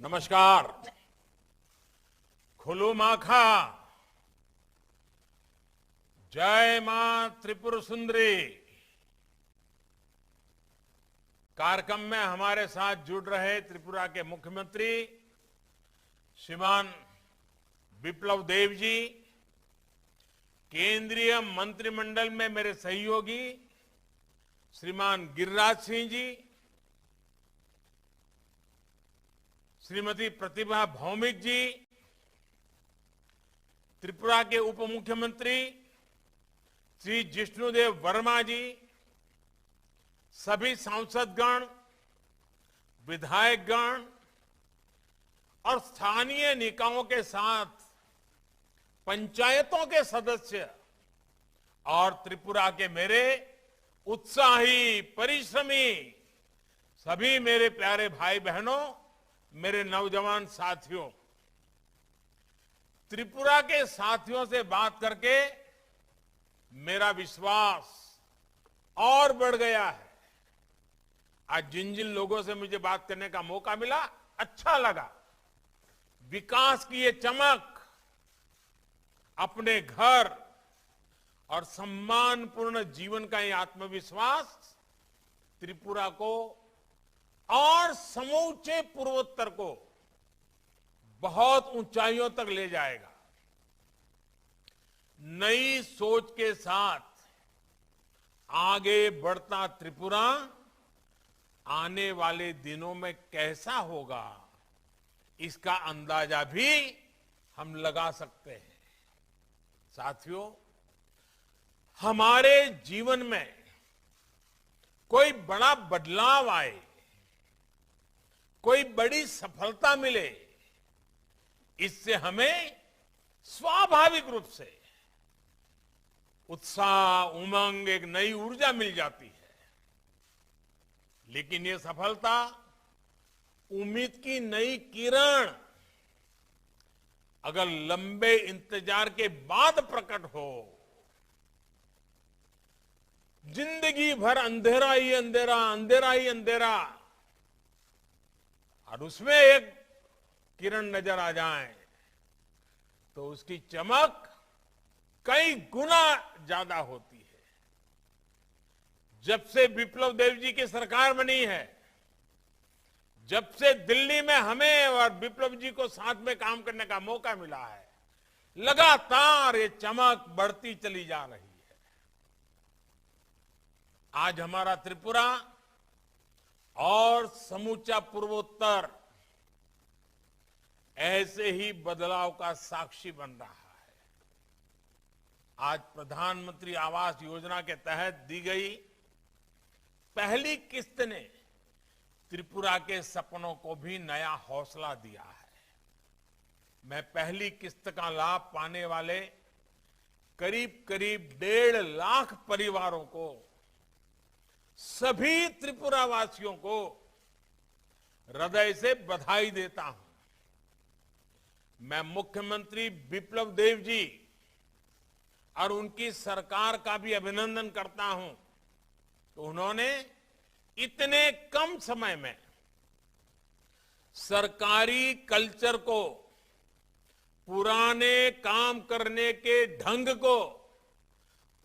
नमस्कार। खुलू माखा, जय मां त्रिपुर सुंदरी। कार्यक्रम में हमारे साथ जुड़ रहे त्रिपुरा के मुख्यमंत्री श्रीमान बिप्लब देव जी, केंद्रीय मंत्रिमंडल में मेरे सहयोगी श्रीमान गिरिराज सिंह जी, श्रीमती प्रतिभा भौमिक जी, त्रिपुरा के उप मुख्यमंत्री श्री जिष्णुदेव वर्मा जी, सभी सांसदगण, विधायकगण और स्थानीय निकायों के साथ पंचायतों के सदस्य और त्रिपुरा के मेरे उत्साही, परिश्रमी सभी मेरे प्यारे भाई बहनों, मेरे नौजवान साथियों, त्रिपुरा के साथियों से बात करके मेरा विश्वास और बढ़ गया है। आज जिन जिन लोगों से मुझे बात करने का मौका मिला, अच्छा लगा। विकास की ये चमक, अपने घर और सम्मानपूर्ण जीवन का ये आत्मविश्वास त्रिपुरा को और समूचे पूर्वोत्तर को बहुत ऊंचाइयों तक ले जाएगा। नई सोच के साथ आगे बढ़ता त्रिपुरा आने वाले दिनों में कैसा होगा, इसका अंदाजा भी हम लगा सकते हैं। साथियों, हमारे जीवन में कोई बड़ा बदलाव आए, कोई बड़ी सफलता मिले, इससे हमें स्वाभाविक रूप से उत्साह, उमंग, एक नई ऊर्जा मिल जाती है। लेकिन ये सफलता उम्मीद की नई किरण अगर लंबे इंतजार के बाद प्रकट हो, जिंदगी भर अंधेरा ही अंधेरा, अंधेरा ही अंधेरा, और उसमें एक किरण नजर आ जाए तो उसकी चमक कई गुना ज्यादा होती है। जब से बिप्लब देव जी की सरकार बनी है, जब से दिल्ली में हमें और बिप्लब जी को साथ में काम करने का मौका मिला है, लगातार ये चमक बढ़ती चली जा रही है। आज हमारा त्रिपुरा और समूचा पूर्वोत्तर ऐसे ही बदलाव का साक्षी बन रहा है। आज प्रधानमंत्री आवास योजना के तहत दी गई पहली किस्त ने त्रिपुरा के सपनों को भी नया हौसला दिया है। मैं पहली किस्त का लाभ पाने वाले करीब करीब 1.5 लाख परिवारों को, सभी त्रिपुरा वासियों को हृदय से बधाई देता हूं। मैं मुख्यमंत्री बिप्लब देव जी और उनकी सरकार का भी अभिनंदन करता हूं तो उन्होंने इतने कम समय में सरकारी कल्चर को, पुराने काम करने के ढंग को,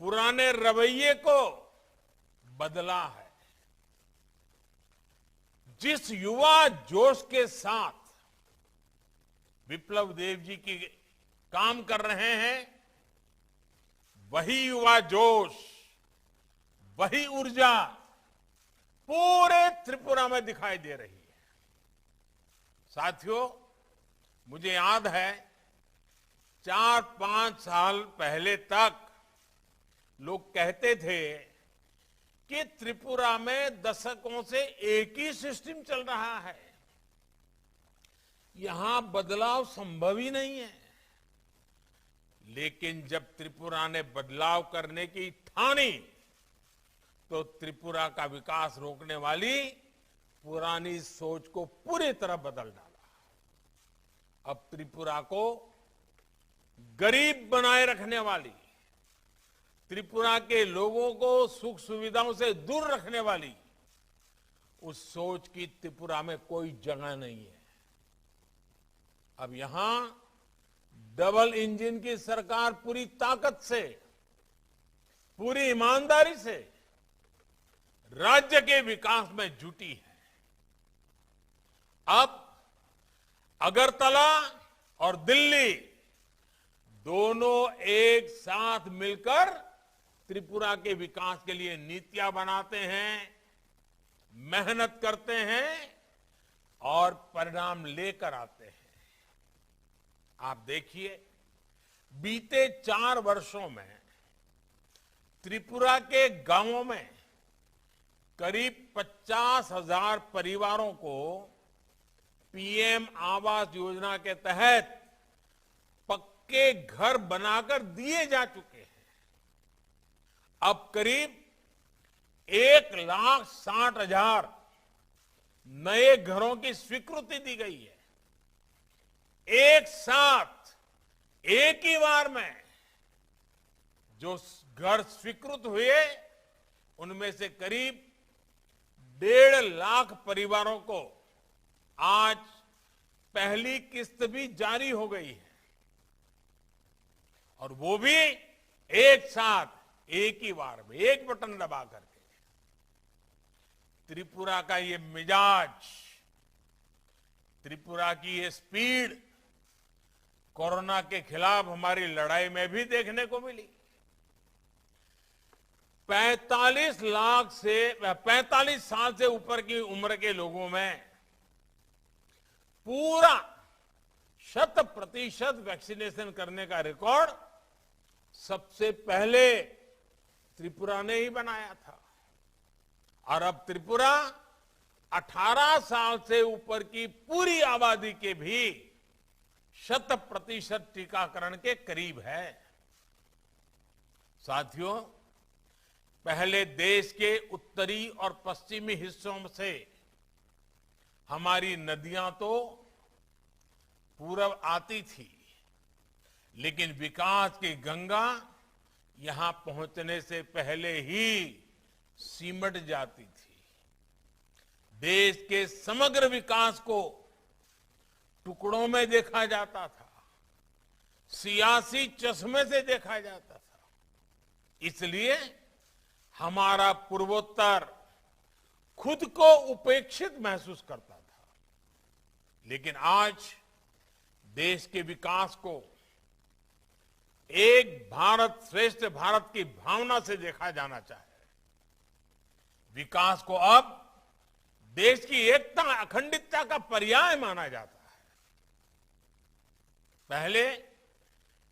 पुराने रवैये को बदला है। जिस युवा जोश के साथ बिप्लब देव जी की काम कर रहे हैं, वही युवा जोश, वही ऊर्जा पूरे त्रिपुरा में दिखाई दे रही है। साथियों, मुझे याद है 4-5 साल पहले तक लोग कहते थे कि त्रिपुरा में दशकों से एक ही सिस्टम चल रहा है, यहां बदलाव संभव ही नहीं है। लेकिन जब त्रिपुरा ने बदलाव करने की ठानी तो त्रिपुरा का विकास रोकने वाली पुरानी सोच को पूरी तरह बदल डाला। अब त्रिपुरा को गरीब बनाए रखने वाली, त्रिपुरा के लोगों को सुख सुविधाओं से दूर रखने वाली उस सोच की त्रिपुरा में कोई जगह नहीं है। अब यहां डबल इंजन की सरकार पूरी ताकत से, पूरी ईमानदारी से राज्य के विकास में जुटी है। अब अगरतला और दिल्ली दोनों एक साथ मिलकर त्रिपुरा के विकास के लिए नीतियां बनाते हैं, मेहनत करते हैं और परिणाम लेकर आते हैं। आप देखिए, बीते 4 वर्षों में त्रिपुरा के गांवों में करीब 50,000 परिवारों को पीएम आवास योजना के तहत पक्के घर बनाकर दिए जा चुके हैं। अब करीब 1,60,000 नए घरों की स्वीकृति दी गई है। एक साथ, एक ही बार में जो घर स्वीकृत हुए, उनमें से करीब 1.5 लाख परिवारों को आज पहली किस्त भी जारी हो गई है, और वो भी एक साथ, एक ही बार में, एक बटन दबा करके। त्रिपुरा का ये मिजाज, त्रिपुरा की ये स्पीड कोरोना के खिलाफ हमारी लड़ाई में भी देखने को मिली। 45 साल से ऊपर की उम्र के लोगों में पूरा 100% वैक्सीनेशन करने का रिकॉर्ड सबसे पहले त्रिपुरा ने ही बनाया था। और अब त्रिपुरा 18 साल से ऊपर की पूरी आबादी के भी 100% टीकाकरण के करीब है। साथियों, पहले देश के उत्तरी और पश्चिमी हिस्सों से हमारी नदियां तो पूरब आती थी, लेकिन विकास की गंगा यहां पहुंचने से पहले ही सिमट जाती थी। देश के समग्र विकास को टुकड़ों में देखा जाता था, सियासी चश्मे से देखा जाता था। इसलिए हमारा पूर्वोत्तर खुद को उपेक्षित महसूस करता था। लेकिन आज देश के विकास को एक भारत श्रेष्ठ भारत की भावना से देखा जाना चाहिए। विकास को अब देश की एकता, अखंडितता का पर्याय माना जाता है। पहले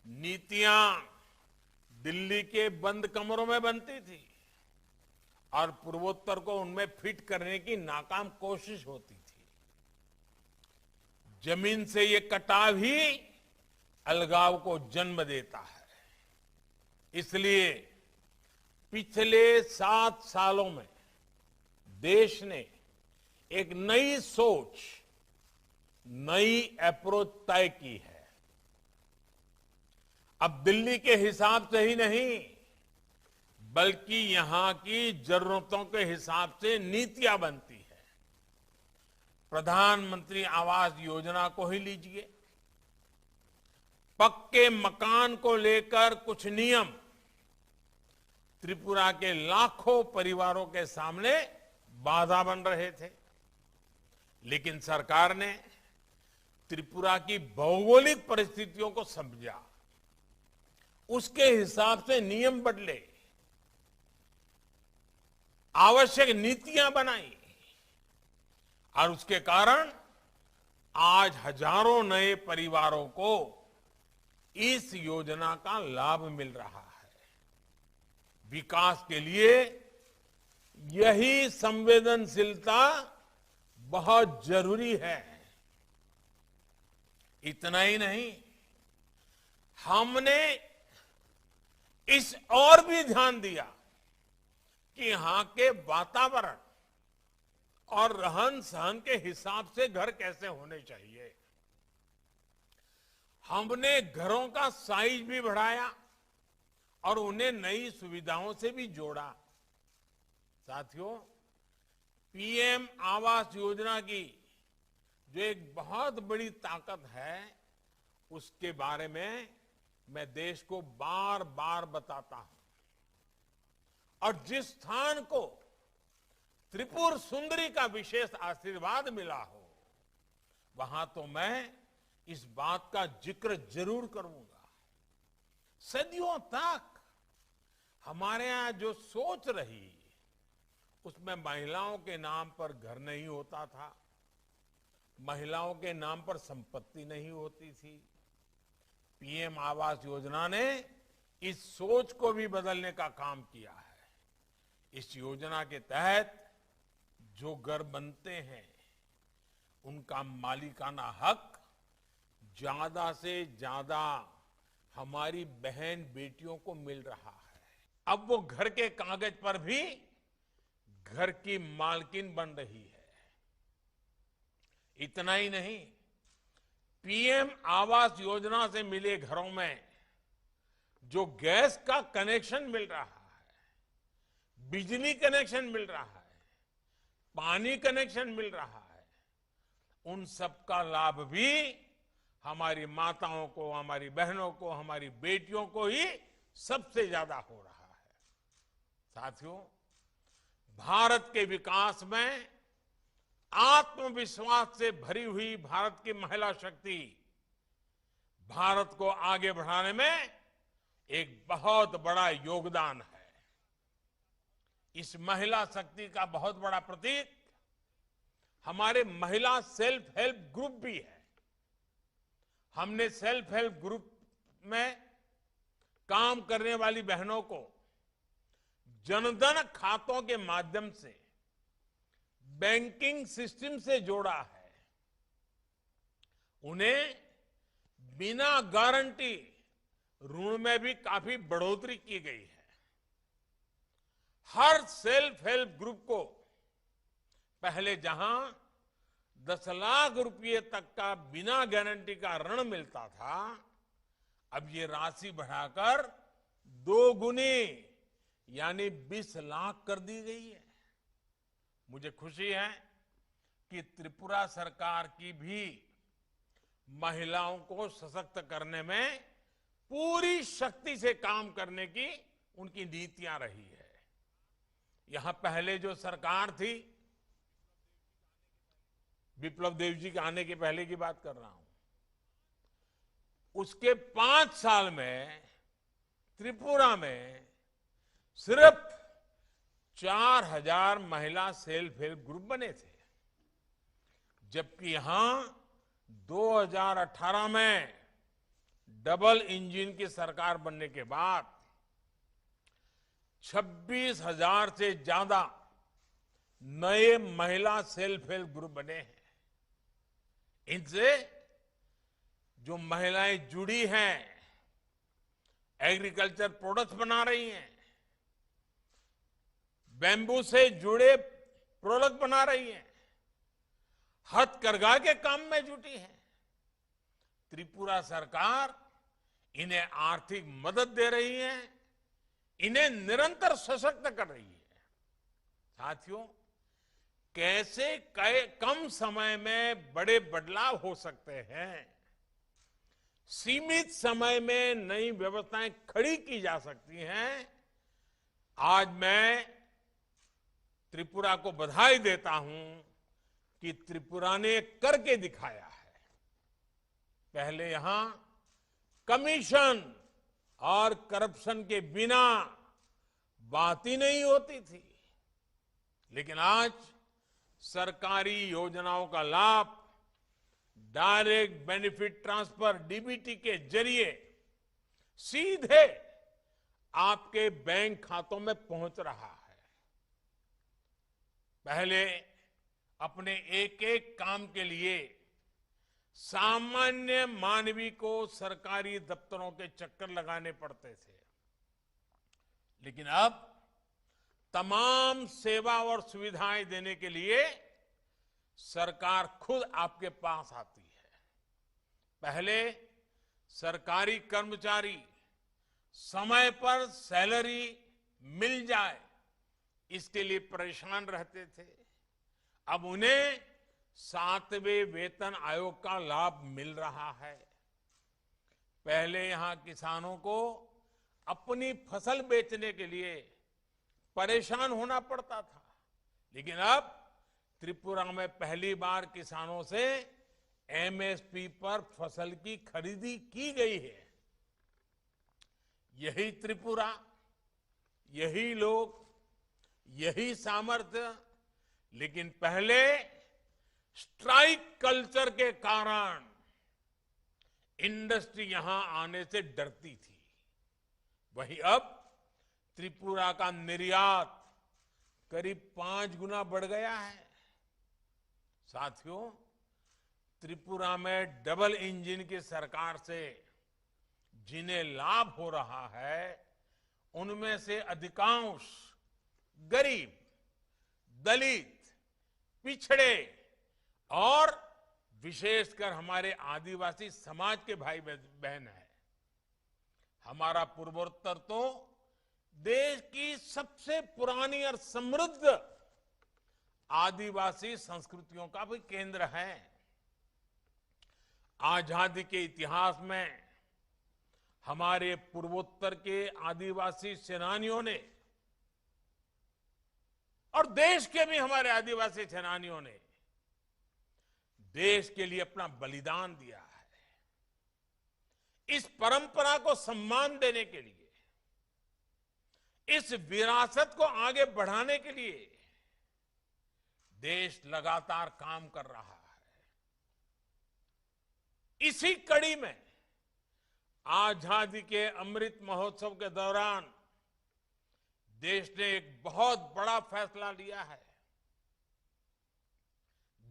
नीतियां दिल्ली के बंद कमरों में बनती थी और पूर्वोत्तर को उनमें फिट करने की नाकाम कोशिश होती थी। जमीन से ये कटाव ही अलगाव को जन्म देता है। इसलिए पिछले 7 सालों में देश ने एक नई सोच, नई अप्रोच तय की है। अब दिल्ली के हिसाब से ही नहीं, बल्कि यहां की जरूरतों के हिसाब से नीतियां बनती है। प्रधानमंत्री आवास योजना को ही लीजिए। पक्के मकान को लेकर कुछ नियम त्रिपुरा के लाखों परिवारों के सामने बाधा बन रहे थे, लेकिन सरकार ने त्रिपुरा की भौगोलिक परिस्थितियों को समझा, उसके हिसाब से नियम बदले, आवश्यक नीतियां बनाई, और उसके कारण आज हजारों नए परिवारों को इस योजना का लाभ मिल रहा है। विकास के लिए यही संवेदनशीलता बहुत जरूरी है। इतना ही नहीं, हमने इस और भी ध्यान दिया कि यहां के वातावरण और रहन सहन के हिसाब से घर कैसे होने चाहिए। हमने घरों का साइज भी बढ़ाया और उन्हें नई सुविधाओं से भी जोड़ा। साथियों, पीएम आवास योजना की जो एक बहुत बड़ी ताकत है, उसके बारे में मैं देश को बार बार बताता हूं। और जिस स्थान को त्रिपुर सुंदरी का विशेष आशीर्वाद मिला हो, वहां तो मैं इस बात का जिक्र जरूर करूंगा। सदियों तक हमारे यहां जो सोच रही, उसमें महिलाओं के नाम पर घर नहीं होता था, महिलाओं के नाम पर संपत्ति नहीं होती थी। पीएम आवास योजना ने इस सोच को भी बदलने का काम किया है। इस योजना के तहत जो घर बनते हैं, उनका मालिकाना हक ज्यादा से ज्यादा हमारी बहन बेटियों को मिल रहा है। अब वो घर के कागज पर भी घर की मालकिन बन रही है। इतना ही नहीं, पीएम आवास योजना से मिले घरों में जो गैस का कनेक्शन मिल रहा है, बिजली कनेक्शन मिल रहा है, पानी कनेक्शन मिल रहा है, उन सब का लाभ भी हमारी माताओं को, हमारी बहनों को, हमारी बेटियों को ही सबसे ज्यादा हो रहा है। साथियों, भारत के विकास में आत्मविश्वास से भरी हुई भारत की महिला शक्ति भारत को आगे बढ़ाने में एक बहुत बड़ा योगदान है। इस महिला शक्ति का बहुत बड़ा प्रतीक हमारे महिला सेल्फ हेल्प ग्रुप भी है। हमने सेल्फ हेल्प ग्रुप में काम करने वाली बहनों को जनधन खातों के माध्यम से बैंकिंग सिस्टम से जोड़ा है। उन्हें बिना गारंटी ऋण में भी काफी बढ़ोतरी की गई है। हर सेल्फ हेल्प ग्रुप को पहले जहां 10 लाख रुपए तक का बिना गारंटी का ऋण मिलता था, अब ये राशि बढ़ाकर 2 गुनी यानी 20 लाख कर दी गई है। मुझे खुशी है कि त्रिपुरा सरकार की भी महिलाओं को सशक्त करने में पूरी शक्ति से काम करने की उनकी नीतियां रही है। यहां पहले जो सरकार थी, विप्लव देव जी के आने के पहले की बात कर रहा हूं, उसके 5 साल में त्रिपुरा में सिर्फ 4000 महिला सेल्फ हेल्प ग्रुप बने थे, जबकि यहां 2018 में डबल इंजन की सरकार बनने के बाद 26,000 से ज्यादा नए महिला सेल्फ हेल्प ग्रुप बने हैं। इनसे जो महिलाएं जुड़ी हैं, एग्रीकल्चर प्रोडक्ट्स बना रही हैं, बैम्बू से जुड़े प्रोडक्ट बना रही हैं, हथकरघा के काम में जुटी है। त्रिपुरा सरकार इन्हें आर्थिक मदद दे रही है, इन्हें निरंतर सशक्त कर रही है। साथियों, कैसे कम समय में बड़े बदलाव हो सकते हैं, सीमित समय में नई व्यवस्थाएं खड़ी की जा सकती हैं, आज मैं त्रिपुरा को बधाई देता हूं कि त्रिपुरा ने करके दिखाया है। पहले यहां कमीशन और करप्शन के बिना बात ही नहीं होती थी, लेकिन आज सरकारी योजनाओं का लाभ डायरेक्ट बेनिफिट ट्रांसफर डीबीटी के जरिए सीधे आपके बैंक खातों में पहुंच रहा है। पहले अपने एक एक काम के लिए सामान्य मानवी को सरकारी दफ्तरों के चक्कर लगाने पड़ते थे, लेकिन अब तमाम सेवा और सुविधाएं देने के लिए सरकार खुद आपके पास आती है। पहले सरकारी कर्मचारी समय पर सैलरी मिल जाए, इसके लिए परेशान रहते थे। अब उन्हें 7वें वेतन आयोग का लाभ मिल रहा है। पहले यहां किसानों को अपनी फसल बेचने के लिए परेशान होना पड़ता था, लेकिन अब त्रिपुरा में पहली बार किसानों से एमएसपी पर फसल की खरीदी की गई है। यही त्रिपुरा, यही लोग, यही सामर्थ्य, लेकिन पहले स्ट्राइक कल्चर के कारण इंडस्ट्री यहां आने से डरती थी। वहीं अब त्रिपुरा का निर्यात करीब 5 गुना बढ़ गया है। साथियों, त्रिपुरा में डबल इंजन की सरकार से जिन्हें लाभ हो रहा है, उनमें से अधिकांश गरीब, दलित, पिछड़े और विशेषकर हमारे आदिवासी समाज के भाई बहन हैं। हमारा पूर्वोत्तर तो देश की सबसे पुरानी और समृद्ध आदिवासी संस्कृतियों का भी केंद्र है। आजादी के इतिहास में हमारे पूर्वोत्तर के आदिवासी सेनानियों ने और देश के भी हमारे आदिवासी सेनानियों ने देश के लिए अपना बलिदान दिया है। इस परंपरा को सम्मान देने के लिए, इस विरासत को आगे बढ़ाने के लिए देश लगातार काम कर रहा है। इसी कड़ी में आजादी के अमृत महोत्सव के दौरान देश ने एक बहुत बड़ा फैसला लिया है।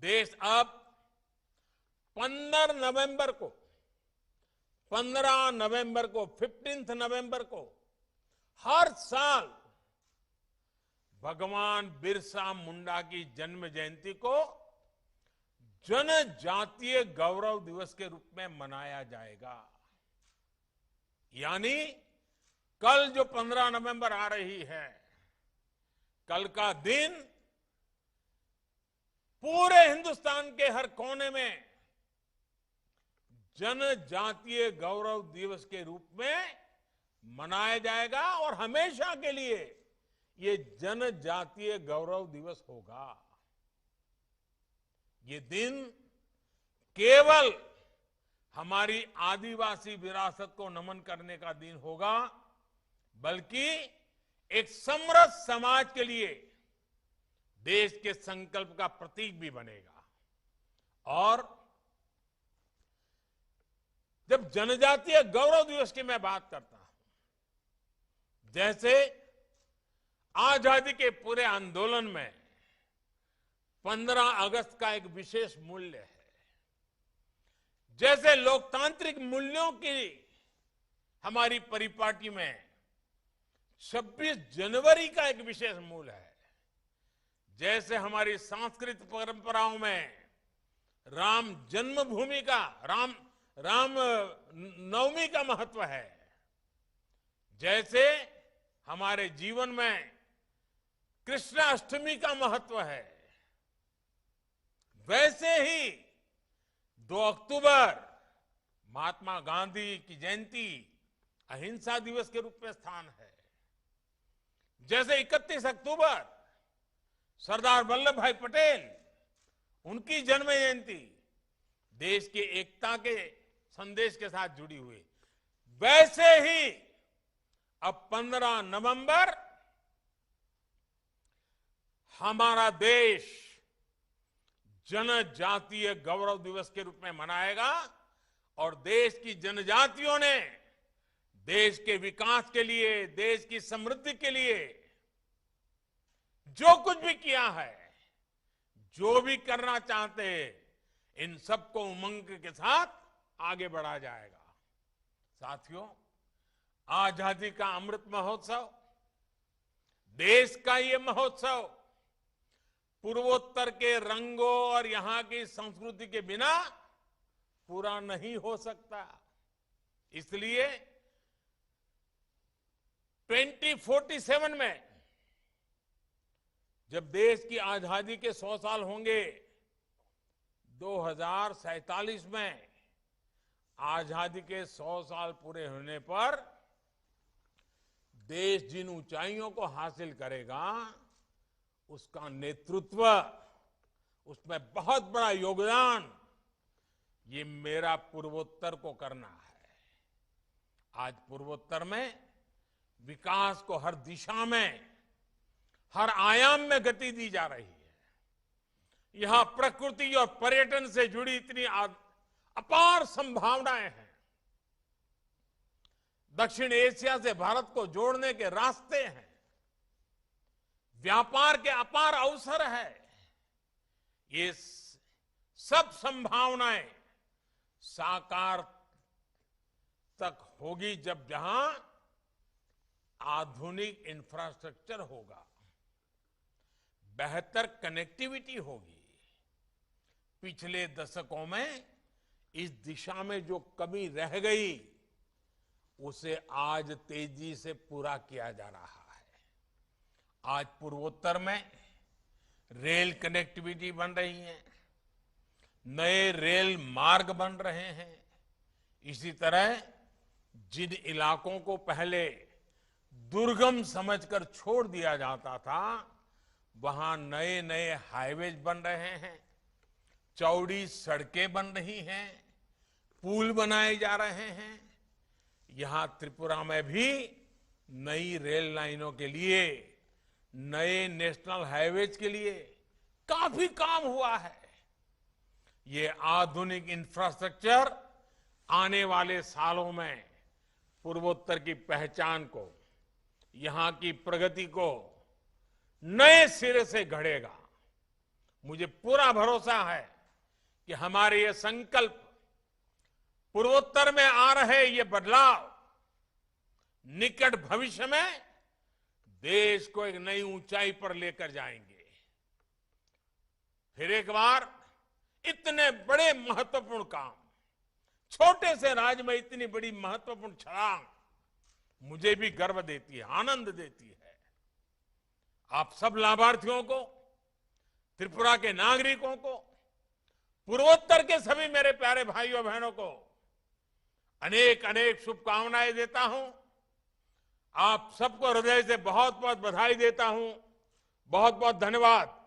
देश अब 15 नवंबर को 15 नवंबर को हर साल भगवान बिरसा मुंडा की जन्म जयंती को जनजातीय गौरव दिवस के रूप में मनाया जाएगा। यानी कल जो 15 नवंबर आ रही है, कल का दिन पूरे हिंदुस्तान के हर कोने में जनजातीय गौरव दिवस के रूप में मनाया जाएगा और हमेशा के लिए ये जनजातीय गौरव दिवस होगा। ये दिन केवल हमारी आदिवासी विरासत को नमन करने का दिन होगा, बल्कि एक समृद्ध समाज के लिए देश के संकल्प का प्रतीक भी बनेगा। और जब जनजातीय गौरव दिवस की मैं बात करता हूं, जैसे आजादी के पूरे आंदोलन में 15 अगस्त का एक विशेष मूल्य है, जैसे लोकतांत्रिक मूल्यों की हमारी परिपाटी में 26 जनवरी का एक विशेष मूल्य है, जैसे हमारी सांस्कृतिक परंपराओं में राम जन्मभूमि का राम नवमी का महत्व है, जैसे हमारे जीवन में कृष्णाष्टमी का महत्व है, वैसे ही 2 अक्टूबर महात्मा गांधी की जयंती अहिंसा दिवस के रूप में स्थान है। जैसे 31 अक्टूबर सरदार वल्लभ भाई पटेल, उनकी जन्म जयंती देश की एकता के संदेश के साथ जुड़ी हुई, वैसे ही अब 15 नवंबर हमारा देश जनजातीय गौरव दिवस के रूप में मनाएगा और देश की जनजातियों ने देश के विकास के लिए, देश की समृद्धि के लिए जो कुछ भी किया है, जो भी करना चाहते हैं, इन सबको उमंग के साथ आगे बढ़ा जाएगा। साथियों, आजादी का अमृत महोत्सव, देश का ये महोत्सव पूर्वोत्तर के रंगों और यहां की संस्कृति के बिना पूरा नहीं हो सकता। इसलिए 2047 में जब देश की आजादी के 100 साल होंगे, 2047 में आजादी के 100 साल पूरे होने पर देश जिन ऊंचाइयों को हासिल करेगा, उसका नेतृत्व, उसमें बहुत बड़ा योगदान ये मेरा पूर्वोत्तर को करना है। आज पूर्वोत्तर में विकास को हर दिशा में, हर आयाम में गति दी जा रही है। यहां प्रकृति और पर्यटन से जुड़ी इतनी अपार संभावनाएं हैं। दक्षिण एशिया से भारत को जोड़ने के रास्ते हैं। व्यापार के अपार अवसर है। ये सब संभावनाएं साकार तक होगी जब जहां आधुनिक इंफ्रास्ट्रक्चर होगा, बेहतर कनेक्टिविटी होगी। पिछले दशकों में इस दिशा में जो कमी रह गई, उसे आज तेजी से पूरा किया जा रहा है। आज पूर्वोत्तर में रेल कनेक्टिविटी बन रही है, नए रेल मार्ग बन रहे हैं। इसी तरह जिन इलाकों को पहले दुर्गम समझकर छोड़ दिया जाता था, वहां नए नए हाईवेज बन रहे हैं, चौड़ी सड़कें बन रही हैं, पुल बनाए जा रहे हैं। यहां त्रिपुरा में भी नई रेल लाइनों के लिए, नए नेशनल हाईवेज के लिए काफी काम हुआ है। ये आधुनिक इंफ्रास्ट्रक्चर आने वाले सालों में पूर्वोत्तर की पहचान को, यहां की प्रगति को नए सिरे से गढ़ेगा। मुझे पूरा भरोसा है कि हमारे ये संकल्प, पूर्वोत्तर में आ रहे ये बदलाव निकट भविष्य में देश को एक नई ऊंचाई पर लेकर जाएंगे। फिर एक बार इतने बड़े महत्वपूर्ण काम, छोटे से राज्य में इतनी बड़ी महत्वपूर्ण छलांग मुझे भी गर्व देती है, आनंद देती है। आप सब लाभार्थियों को, त्रिपुरा के नागरिकों को, पूर्वोत्तर के सभी मेरे प्यारे भाइयों बहनों को अनेक अनेक शुभकामनाएं देता हूं। आप सबको हृदय से बहुत बहुत बधाई देता हूं। बहुत बहुत धन्यवाद।